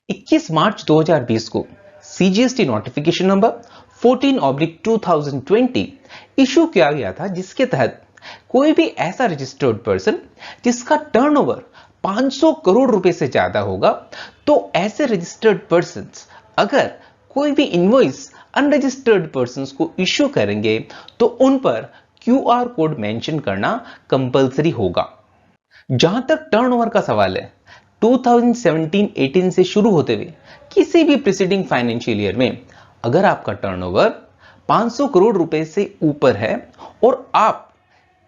21 मार्च 2020 को CGST notification number 14/2020 issue किया गया था, जिसके तहत कोई भी ऐसा रजिस्टर्ड पर्सन जिसका टर्नओवर 500 करोड़ रुपए से ज्यादा होगा, तो ऐसे रजिस्टर्ड पर्सन्स अगर कोई भी इनवॉइस अनरजिस्टर्ड पर्सन्स को इश्यू करेंगे तो उन पर क्यूआर कोड मेंशन करना कंपलसरी होगा। जहां तक टर्नओवर का सवाल है, 2017-18 से शुरू होते हुए किसी भी प्रीसीडिंग फाइनेंशियल ईयर में अगर आपका टर्नओवर 500 करोड़ रुपए से ऊपर है और आप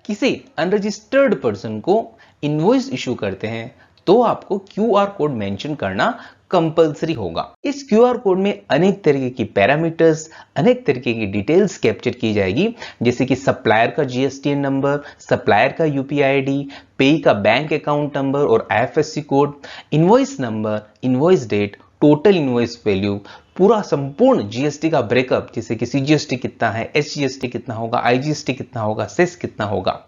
किसी अनरजिस्टर्ड पर्सन को इनवॉइस इशू करते हैं, तो आपको क्यूआर कोड मेंशन करना कंपलसरी होगा। इस क्यूआर कोड में अनेक तरीके की पैरामीटर्स, अनेक तरीके की डिटेल्स कैप्चर की जाएगी, जैसे कि सप्लायर का जीएसटीएन नंबर, सप्लायर का यूपीआई आईडी, पेई का बैंक अकाउंट नंबर और IFSC code, invoice number, invoice date, total invoice value, पूरा संपूर्ण जीएसटी का ब्रेकअप, जैसे कि सीजीएसटी कितना है, एसजीएसटी कितना होगा, आईजीएसटी कितना होगा, सेस कितना होगा।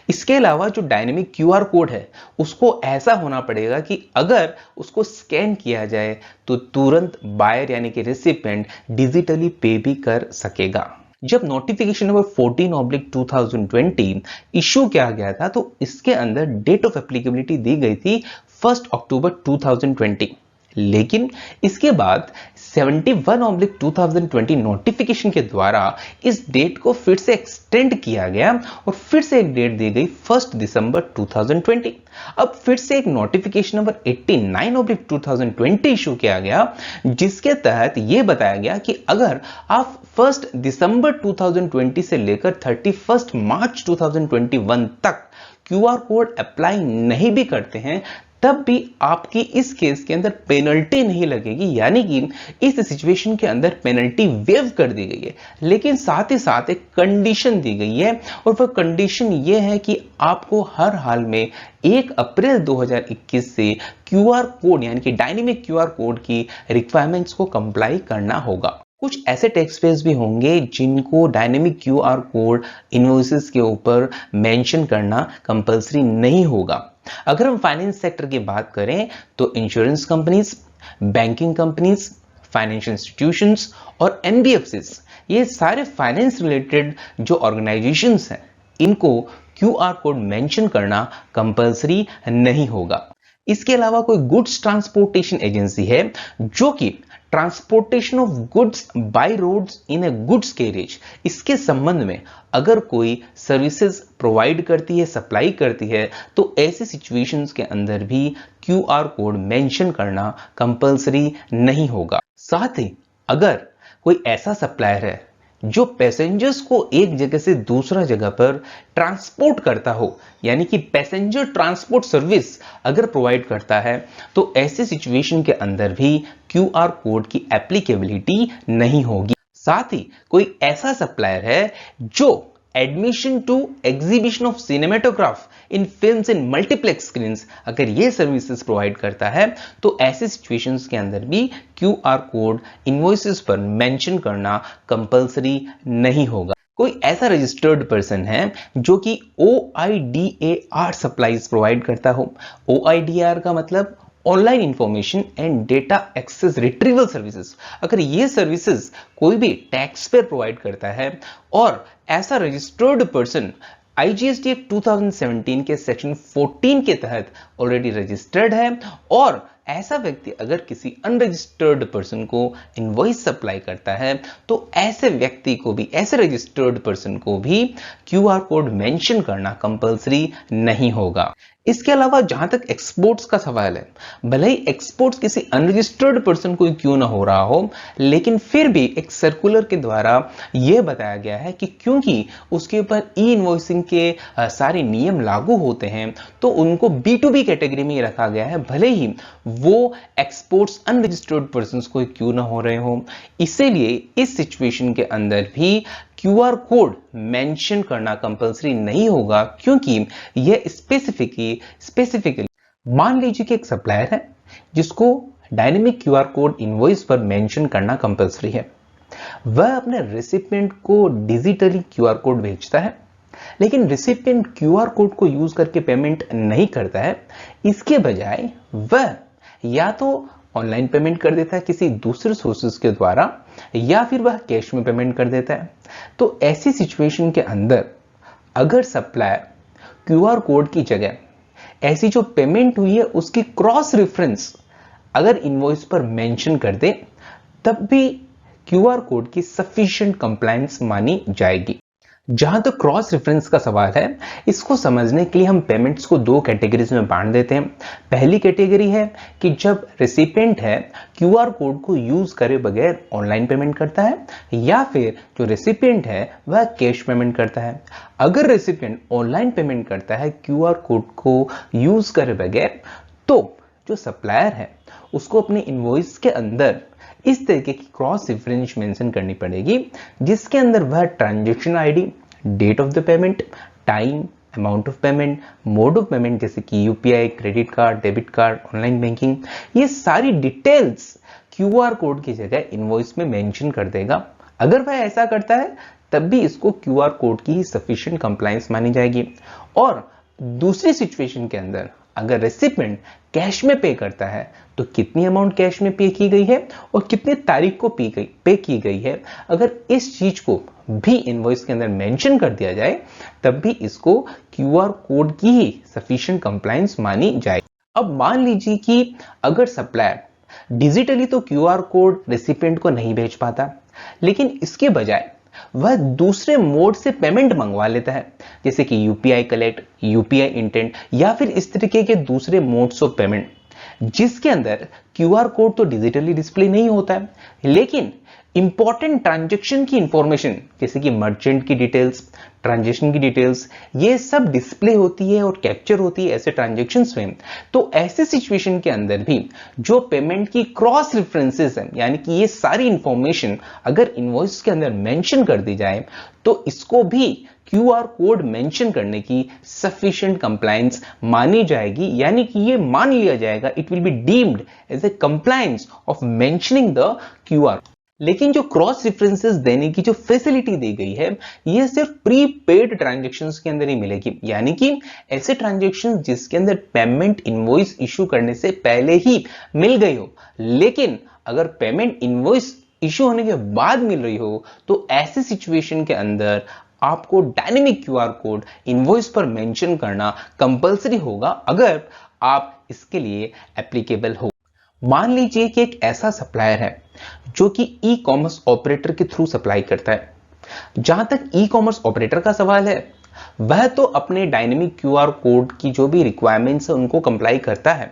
इसके अलावा जो डायनेमिक क्यूआर कोड है उसको ऐसा होना पड़ेगा कि अगर उसको स्कैन किया जाए तो तुरंत बायर यानी कि रिसिपेंट डिजिटली पे भी कर सकेगा। जब नोटिफिकेशन नंबर 14/2020 इशू किया गया था, तो इसके अंदर डेट ऑफ एप्लीकेबिलिटी दी गई थी 1 अक्टूबर 2020, लेकिन इसके बाद 71/2020 नोटिफिकेशन के द्वारा इस डेट को फिर से एक्सटेंड किया गया और फिर से एक डेट दी गई 1 दिसंबर 2020। अब फिर से एक नोटिफिकेशन नंबर 89/2020 इशू किया गया, जिसके तहत यह बताया गया कि अगर आप 1 दिसंबर 2020 से लेकर 31 मार्च 2021 तक क्यूआर कोड अप्लाई नहीं भी करते हैं, तब भी आपकी इस केस के अंदर पेनल्टी नहीं लगेगी, यानी कि इस सिचुएशन के अंदर पेनल्टी वेव कर दी गई है। लेकिन साथ ही साथ एक कंडीशन दी गई है, और वह कंडीशन यह है कि आपको हर हाल में 1 अप्रैल 2021 से क्यूआर कोड यानी कि डायनेमिक क्यूआर कोड की रिक्वायरमेंट्स को कंप्लाई करना होगा। कुछ ऐसे टैक्स पेयर्स भी होंगे जिनको डायनेमिक क्यूआर कोड इनवॉइसेस के ऊपर मेंशन करना कंपलसरी नहीं होगा। अगर हम फाइनेंस सेक्टर की बात करें तो insurance companies, banking companies, financial institutions और एनबीएफसीज, ये सारे फाइनेंस रिलेटेड जो ऑर्गेनाइजेशंस हैं, इनको क्यूआर कोड मेंशन करना कंपलसरी नहीं होगा। इसके अलावा कोई गुड्स ट्रांसपोर्टेशन एजेंसी है जो कि transportation of goods by roads in a goods carriage, इसके संबंध में अगर कोई सर्विसेज प्रोवाइड करती है, सप्लाई करती है, तो ऐसे सिचुएशंस के अंदर भी क्यूआर कोड मेंशन करना कंपलसरी नहीं होगा। साथ ही अगर कोई ऐसा सप्लायर है जो पैसेंजर्स को एक जगह से दूसरा जगह पर ट्रांसपोर्ट करता हो, यानी कि पैसेंजर ट्रांसपोर्ट सर्विस अगर प्रोवाइड करता है, तो ऐसे सिचुएशन के अंदर भी क्यूआर कोड की एप्लीकेबिलिटी नहीं होगी। साथ ही कोई ऐसा सप्लायर है जो admission to exhibition of cinematograph in films in multiplex screens, अगर ये सर्विसेज प्रोवाइड करता है, तो ऐसे सिचुएशंस के अंदर भी क्यूआर कोड इनवॉइसेस पर मेंशन करना कंपलसरी नहीं होगा। कोई ऐसा रजिस्टर्ड पर्सन है जो कि OIDAR सप्लाईज प्रोवाइड करता हो। OIDAR का मतलब online information and data access retrieval services, अगर ये सर्विसेज कोई भी टैक्स पेयर प्रोवाइड करता है और ऐसा रजिस्टर्ड पर्सन आईजीएसटी एक्ट 2017 के सेक्शन 14 के तहत ऑलरेडी रजिस्टर्ड है, और ऐसा व्यक्ति अगर किसी अनरजिस्टर्ड पर्सन को इनवॉइस सप्लाई करता है, तो ऐसे व्यक्ति को भी, ऐसे रजिस्टर्ड पर्सन को भी क्यूआर कोड मेंशन करना कंपलसरी नहीं होगा। इसके अलावा जहां तक एक्सपोर्ट्स का सवाल है, भले ही एक्सपोर्ट्स किसी अनरजिस्टर्ड पर्सन को क्यों ना हो रहा हो, लेकिन फिर भी एक सर्कुलर के द्वारा यह बताया गया है कि क्योंकि उसके ऊपर ई इनवॉइसिंग के सारे नियम लागू होते हैं, तो उनको B2B कैटेगरी में रखा गया है, भले ही वो एक्सपोर्ट्स अनरजिस्टर्ड पर्संस को क्यों ना हो रहे हो। इसीलिए इस सिचुएशन के अंदर भी क्यूआर कोड मेंशन करना कंपलसरी नहीं होगा, क्योंकि यह स्पेसिफिकली मान लीजिए कि एक सप्लायर है जिसको डायनेमिक क्यूआर कोड इनवॉइस पर मेंशन करना कंपलसरी है। वह अपने रेसिपिएंट को डिजिटली क्यूआर कोड भेजता है, लेकिन रेसिपिएंट क्यूआर कोड को यूज करके पेमेंट नहीं करता है। इसके बजाय वह या तो ऑनलाइन पेमेंट कर देता है किसी दूसरे सोर्सेज के द्वारा, या फिर वह कैश में पेमेंट कर देता है। तो ऐसी सिचुएशन के अंदर अगर सप्लायर क्यूआर कोड की जगह ऐसी जो पेमेंट हुई है उसकी क्रॉस रेफरेंस अगर इनवॉइस पर मेंशन कर दे, तब भी क्यूआर कोड की सफिशिएंट कंप्लायंस मानी जाएगी। जहां तक क्रॉस रेफरेंस का सवाल है, इसको समझने के लिए हम पेमेंट्स को दो कैटेगरीज में बांट देते हैं। पहली कैटेगरी है कि जब रेसिपिएंट है क्यूआर कोड को यूज करे बगैर ऑनलाइन पेमेंट करता है, या फिर जो रेसिपिएंट है वह कैश पेमेंट करता है। अगर रेसिपिएंट ऑनलाइन पेमेंट करता है क्यूआर कोड को यूज करे बगैर, तो जो सप्लायर है उसको अपने इनवॉइस के अंदर इस तरीके की क्रॉस रेफरेंस मेंशन करनी पड़ेगी, जिसके अंदर वह transaction ID, date of the payment, time, amount of payment, mode of payment जैसे कि UPI, credit card, debit card, online banking, ये सारी डिटेल्स क्यूआर कोड की जगह इनवॉइस में मेंशन कर देगा। अगर वह ऐसा करता है तब भी इसको क्यूआर कोड की ही सफिशिएंट कंप्लायंस मानी जाएगी। और दूसरी सिचुएशन के अंदर अगर रेसिपिएंट कैश में पे करता है तो कितनी अमाउंट कैश में पे की गई है और कितनी तारीख को पे की गई है, अगर इस चीज को भी इनवॉइस के अंदर मेंशन कर दिया जाए, तब भी इसको क्यूआर कोड की ही सफिशिएंट कंप्लायंस मानी जाएगी। अब मान लीजिए कि अगर सप्लायर डिजिटली तो क्यूआर कोड रेसिपिएंट को नहीं भेज पाता, लेकिन इसके बजाय वह दूसरे मोड से पेमेंट मंगवा लेता है, जैसे कि यूपीआई कलेक्ट, यूपीआई इंटेंट, या फिर इस तरीके के दूसरे मोड्स ऑफ पेमेंट जिसके अंदर क्यूआर कोड तो डिजिटली डिस्प्ले नहीं होता है, लेकिन इंपॉर्टेंट ट्रांजैक्शन की इंफॉर्मेशन जैसे कि मर्चेंट की डिटेल्स, ट्रांजैक्शन की डिटेल्स, ये सब डिस्प्ले होती है और कैप्चर होती है ऐसे ट्रांजैक्शंस में। तो ऐसे सिचुएशन के अंदर भी जो पेमेंट की क्रॉस रेफरेंसेस है, यानी कि ये सारी इंफॉर्मेशन अगर इनवॉइस के अंदर मेंशन कर दी जाए, तो इसको भी क्यूआर कोड मेंशन करने की सफिशिएंट कंप्लायंस मानी जाएगी, यानी कि ये मान लिया जाएगा, it will be deemed as a compliance of mentioning the QR. लेकिन जो क्रॉस रेफरेंसेस देने की जो फैसिलिटी दी गई है, ये सिर्फ प्रीपेड ट्रांजैक्शंस के अंदर ही मिलेगी, यानी कि ऐसे ट्रांजैक्शंस जिसके अंदर पेमेंट इनवॉइस इशू करने से पहले ही मिल गई हो। लेकिन अगर पेमेंट इनवॉइस इशू होने के बाद मिल रही हो, तो ऐसे सिचुएशन के अंदर आपको डायनेमिक क्यूआर कोड इनवॉइस पर मेंशन करना कंपलसरी होगा, अगर आप इसके लिए एप्लीकेबल हो। मान लीजिए कि एक ऐसा सप्लायर है जो कि ई कॉमर्स ऑपरेटर के थ्रू सप्लाई करता है। जहां तक ई कॉमर्स ऑपरेटर का सवाल है, वह तो अपने डायनेमिक क्यूआर कोड की जो भी रिक्वायरमेंट्स है उनको कंप्लाई करता है,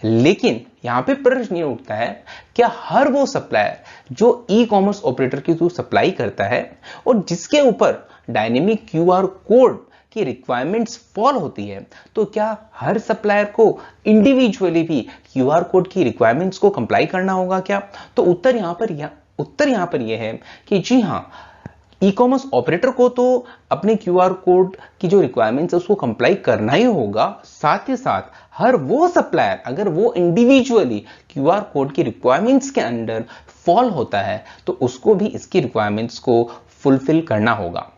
लेकिन यहां पे प्रश्न ये उठता है, क्या हर वो सप्लायर जो ई कॉमर्स ऑपरेटर के थ्रू सप्लाई करता है और जिसके ऊपर डायनेमिक क्यूआर कोड की रिक्वायरमेंट्स फॉल होती है, तो क्या हर सप्लायर को इंडिविजुअली भी क्यूआर कोड की रिक्वायरमेंट्स को कंप्लाई करना होगा क्या? तो उत्तर यहां पर यह है कि जी हां, ई कॉमर्स ऑपरेटर को तो अपने क्यूआर कोड की जो रिक्वायरमेंट्स है उसको कंप्लाई करना ही होगा। साथ ही साथ हर वो सप्लायर अगर वो इंडिविजुअली क्यूआर कोड की रिक्वायरमेंट्स के अंडर फॉल होता है, तो उसको भी इसकी रिक्वायरमेंट्स को फुलफिल करना होगा।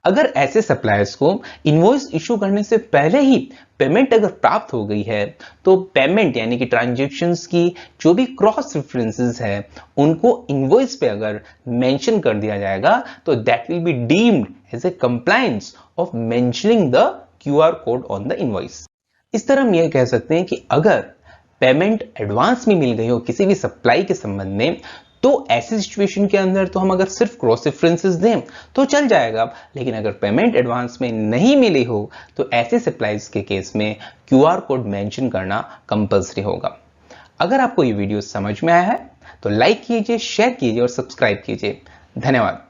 अगर ऐसे सप्लायर्स को इनवॉइस इशू करने से पहले ही पेमेंट अगर प्राप्त हो गई है, तो पेमेंट यानी कि ट्रांजैक्शंस की जो भी क्रॉस रेफरेंसेस है उनको इनवॉइस पे अगर मेंशन कर दिया जाएगा, तो that will be deemed as a compliance of mentioning the QR code on the invoice. इस तरह हम यह कह सकते हैं कि अगर पेमेंट एडवांस में मिल गई हो किसी भी सप्लाई के संबंध में, तो ऐसी सिचुएशन के अंदर तो हम अगर सिर्फ क्रॉस रेफरेंसेस दें तो चल जाएगा, लेकिन अगर पेमेंट एडवांस में नहीं मिली हो, तो ऐसे सप्लाईज के केस में क्यूआर कोड मेंशन करना कंपलसरी होगा। अगर आपको ये वीडियो समझ में आया है तो लाइक कीजिए, शेयर कीजिए और सब्सक्राइब कीजिए। धन्यवाद।